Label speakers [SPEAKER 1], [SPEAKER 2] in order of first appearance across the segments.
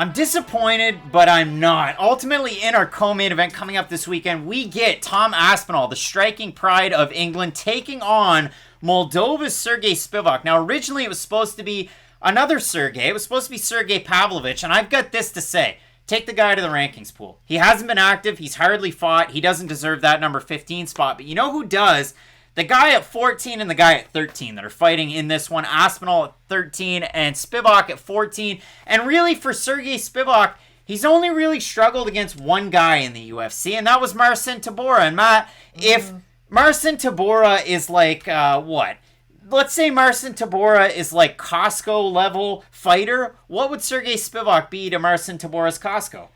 [SPEAKER 1] I'm disappointed, but I'm not. Ultimately, in our co-main event coming up this weekend, we get Tom Aspinall, the striking pride of England, taking on Moldova's Sergey Spivac. Now, originally, it was supposed to be another Sergey. It was supposed to be Sergey Pavlovich, and I've got this to say. Take the guy to the rankings pool. He hasn't been active. He's hardly fought. He doesn't deserve that number 15 spot, but you know who does? The guy at 14 and the guy at 13 that are fighting in this one. Aspinall at 13 and Spivac at 14. And really, for Sergey Spivac, he's only really struggled against one guy in the UFC, and that was Marcin Tybura. And Matt, if Marcin Tybura is like, what? Let's say Marcin Tybura is like Costco level fighter. What would Sergey Spivac be to Marcin Tybura's Costco?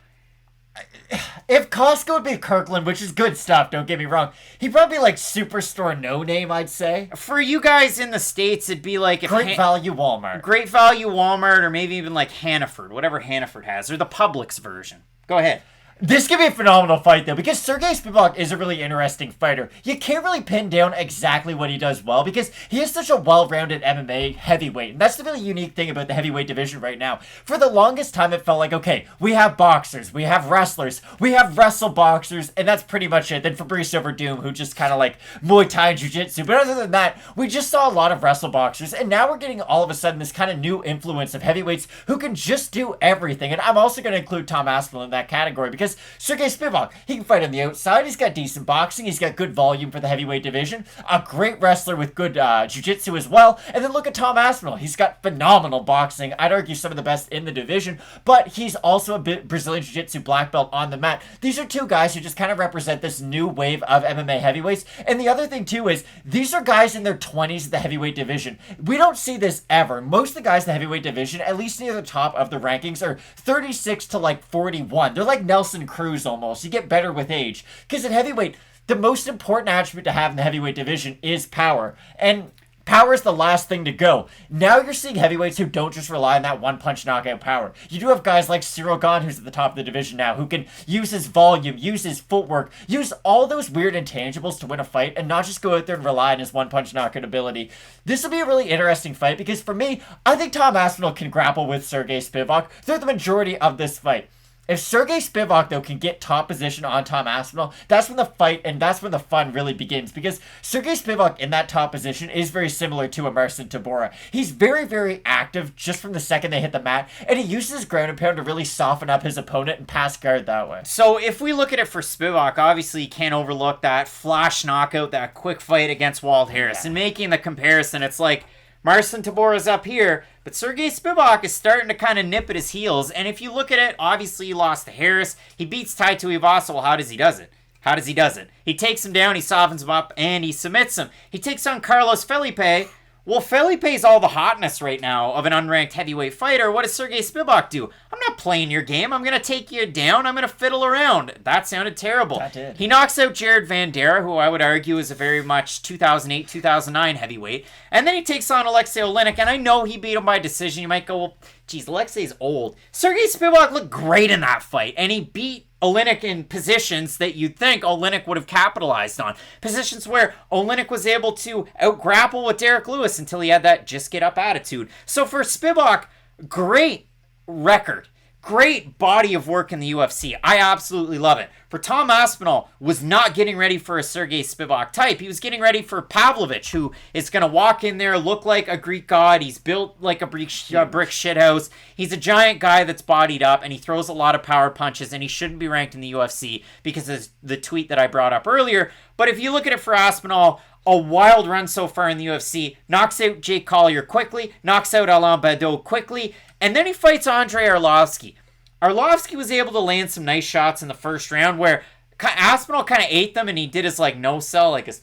[SPEAKER 2] If Costco would be Kirkland, which is good stuff, don't get me wrong, he'd probably be like Superstore No Name, I'd say.
[SPEAKER 1] For you guys in the States, it'd be like...
[SPEAKER 2] Great Value Walmart.
[SPEAKER 1] Great Value Walmart, or maybe even like Hannaford, whatever Hannaford has, or the Publix version. Go ahead.
[SPEAKER 2] This could be a phenomenal fight, though, because Sergey Spivac is a really interesting fighter. You can't really pin down exactly what he does well, because he is such a well-rounded MMA heavyweight, and that's the really unique thing about the heavyweight division right now. For the longest time, it felt like, okay, we have boxers, we have wrestlers, we have wrestle boxers, and that's pretty much it. Then Fabrice Overdoom, who just kind of like Muay Thai and Jiu-Jitsu, but other than that, we just saw a lot of wrestle boxers, and now we're getting all of a sudden this kind of new influence of heavyweights who can just do everything, and I'm also going to include Tom Aspinall in that category, because Sergey Spivac, he can fight on the outside, he's got decent boxing, he's got good volume for the heavyweight division, a great wrestler with good jiu-jitsu as well, and then look at Tom Aspinall, he's got phenomenal boxing, I'd argue some of the best in the division, but he's also a Brazilian jiu-jitsu black belt on the mat. These are two guys who just kind of represent this new wave of MMA heavyweights, and the other thing too is, these are guys in their 20s in the heavyweight division. We don't see this ever. Most of the guys in the heavyweight division, at least near the top of the rankings, are 36 to like 41. They're like Nelson Cruz almost. You get better with age. Because in heavyweight, the most important attribute to have in the heavyweight division is power. And power is the last thing to go. Now you're seeing heavyweights who don't just rely on that one-punch knockout power. You do have guys like Cyril Gane, who's at the top of the division now, who can use his volume, use his footwork, use all those weird intangibles to win a fight, and not just go out there and rely on his one-punch knockout ability. This will be a really interesting fight, because for me, I think Tom Aspinall can grapple with Sergey Spivac through the majority of this fight. If Sergey Spivac, though, can get top position on Tom Aspinall, that's when the fight and that's when the fun really begins. Because Sergey Spivac in that top position is very similar to a Marcin Tybura. He's very, very active just from the second they hit the mat, and he uses his ground and pound to really soften up his opponent and pass guard that way.
[SPEAKER 1] So if we look at it for Spivac, obviously you can't overlook that flash knockout, that quick fight against Walt Harris. Yeah. And making the comparison, it's like Marcin Tybura's up here, but Sergey Spivac is starting to kind of nip at his heels. And if you look at it, obviously he lost to Harris. He beats Tai Tuivasa. Well, how does he does it? How does he does it? He takes him down, he softens him up, and he submits him. He takes on Carlos Felipe. Well, Felipe's all the hotness right now of an unranked heavyweight fighter. What does Sergey Spivac do? I'm not playing your game. I'm going to take you down. I'm going to fiddle around. That sounded terrible.
[SPEAKER 2] That did.
[SPEAKER 1] He knocks out Jared Vandera, who I would argue is a very much 2008, 2009 heavyweight. And then he takes on Alexei Oleinik, and I know he beat him by decision. You might go, well, geez, Alexei's old. Sergey Spivac looked great in that fight, and he beat Oleinik in positions that you'd think Oleinik would have capitalized on. Positions where Oleinik was able to out-grapple with Derek Lewis until he had that just-get-up attitude. So for Spivac, great record. Great body of work in the UFC. I absolutely love it. For Tom Aspinall, was not getting ready for a Sergey Spivac type. He was getting ready for Pavlovich, who is going to walk in there, look like a Greek god. He's built like a brick shithouse. He's a giant guy that's bodied up, and he throws a lot of power punches, and he shouldn't be ranked in the UFC because of the tweet that I brought up earlier. But if you look at it for Aspinall, a wild run so far in the UFC. Knocks out Jake Collier quickly, knocks out Alain Badeau quickly, and then he fights Andrei Arlovsky. Arlovsky was able to land some nice shots in the first round where Aspinall kind of ate them and he did his like no-sell, like his,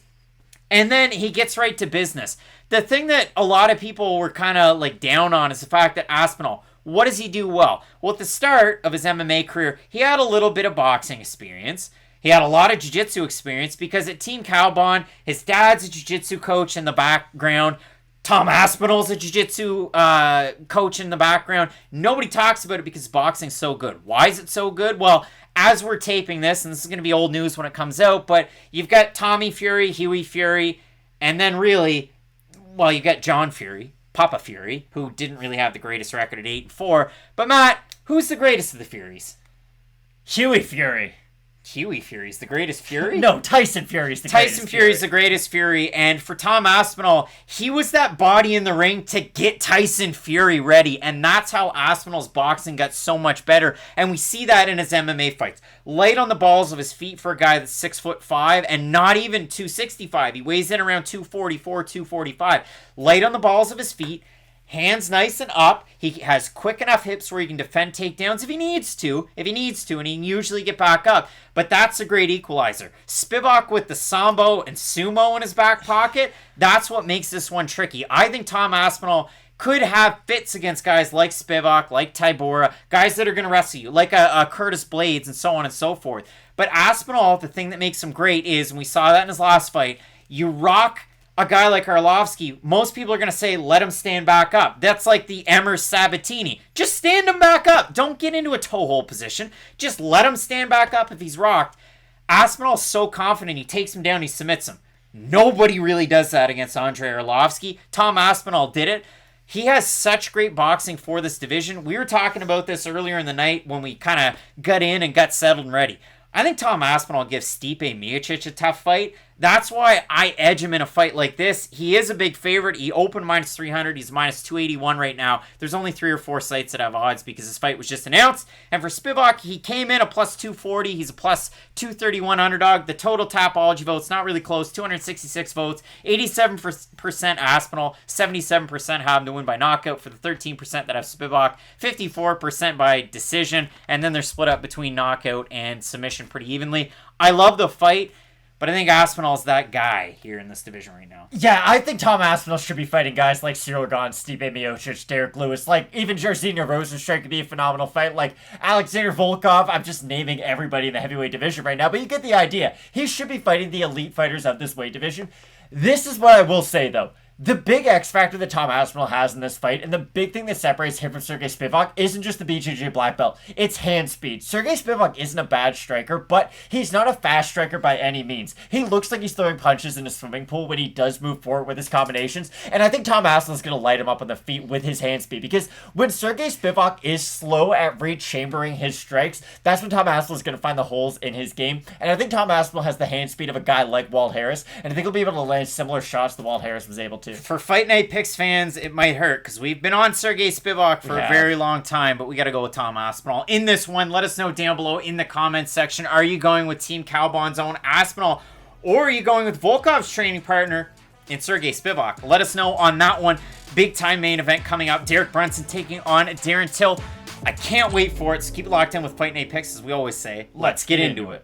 [SPEAKER 1] and then he gets right to business. The thing that a lot of people were kind of like down on is the fact that Aspinall, what does he do well? Well, at the start of his MMA career, he had a little bit of boxing experience. He had a lot of jiu-jitsu experience because at Team Cowbon, his dad's a jiu-jitsu coach in the background. Tom Aspinall's a jiu-jitsu coach in the background. Nobody talks about it because boxing's so good. Why is it so good? Well, as we're taping this, and this is going to be old news when it comes out, but you've got Tommy Fury, Huey Fury, and then really, well, you've got John Fury. Papa Fury, who didn't really have the greatest record at 8-4. But Matt, who's the greatest of the Furies?
[SPEAKER 2] Huey Fury.
[SPEAKER 1] Huey Fury's the greatest Fury?
[SPEAKER 2] No, Tyson Fury's the greatest
[SPEAKER 1] Tyson Fury's the greatest Fury, and for Tom Aspinall, he was that body in the ring to get Tyson Fury ready, and that's how Aspinall's boxing got so much better, and we see that in his MMA fights. Light on the balls of his feet for a guy that's 6'5" and not even 265. He weighs in around 244, 245. Light on the balls of his feet. Hands nice and up. He has quick enough hips where he can defend takedowns if he needs to, and he can usually get back up. But that's a great equalizer. Spivac with the Sambo and Sumo in his back pocket, that's what makes this one tricky. I think Tom Aspinall could have fits against guys like Spivac, like Tybura, guys that are going to wrestle you, like a Curtis Blades and so on and so forth. But Aspinall, the thing that makes him great is, and we saw that in his last fight, you rock a guy like Arlovsky, most people are going to say, let him stand back up. That's like the Emmer Sabatini. Just stand him back up. Don't get into a toe hold position. Just let him stand back up if he's rocked. Aspinall's so confident. He takes him down. He submits him. Nobody really does that against Andre Arlovsky. Tom Aspinall did it. He has such great boxing for this division. We were talking about this earlier in the night when we kind of got in and got settled and ready. I think Tom Aspinall gives Stipe Miocic a tough fight. That's why I edge him in a fight like this. He is a big favorite. He opened minus 300. He's minus 281 right now. There's only 3 or 4 sites that have odds because his fight was just announced. And for Spivac, he came in a plus 240. He's a plus 231 underdog. The total Tapology votes, not really close, 266 votes. 87% Aspinall, 77% have him to win by knockout for the 13% that have Spivac, 54% by decision, and then they're split up between knockout and submission pretty evenly. I love the fight. But I think Aspinall's that guy here in this division right now.
[SPEAKER 2] Yeah, I think Tom Aspinall should be fighting guys like Cyril Gane, Stipe Miocic, Derek Lewis. Like, even Jairzinho Rosenstrike could be a phenomenal fight. Like, Alexander Volkov. I'm just naming everybody in the heavyweight division right now. But you get the idea. He should be fighting the elite fighters of this weight division. This is what I will say, though. The big X factor that Tom Aspinall has in this fight, and the big thing that separates him from Sergey Spivac, isn't just the BJJ black belt. It's hand speed. Sergey Spivac isn't a bad striker, but he's not a fast striker by any means. He looks like he's throwing punches in a swimming pool when he does move forward with his combinations, and I think Tom Aspinall's going to light him up on the feet with his hand speed, because when Sergey Spivac is slow at re-chambering his strikes, that's when Tom Aspinall's going to find the holes in his game, and I think Tom Aspinall has the hand speed of a guy like Walt Harris, and I think he'll be able to land similar shots that Walt Harris was able to.
[SPEAKER 1] For Fight Night Picks fans, it might hurt because we've been on Sergey Spivac for a very long time, but we got to go with Tom Aspinall in this one. Let us know down below in the comments section. Are you going with Team Cowbond's own Aspinall, or are you going with Volkov's training partner in Sergey Spivac? Let us know on that one. Big time main event coming up. Derek Brunson taking on Darren Till. I can't wait for it, so keep it locked in with Fight Night Picks, as we always say. Let's get into it.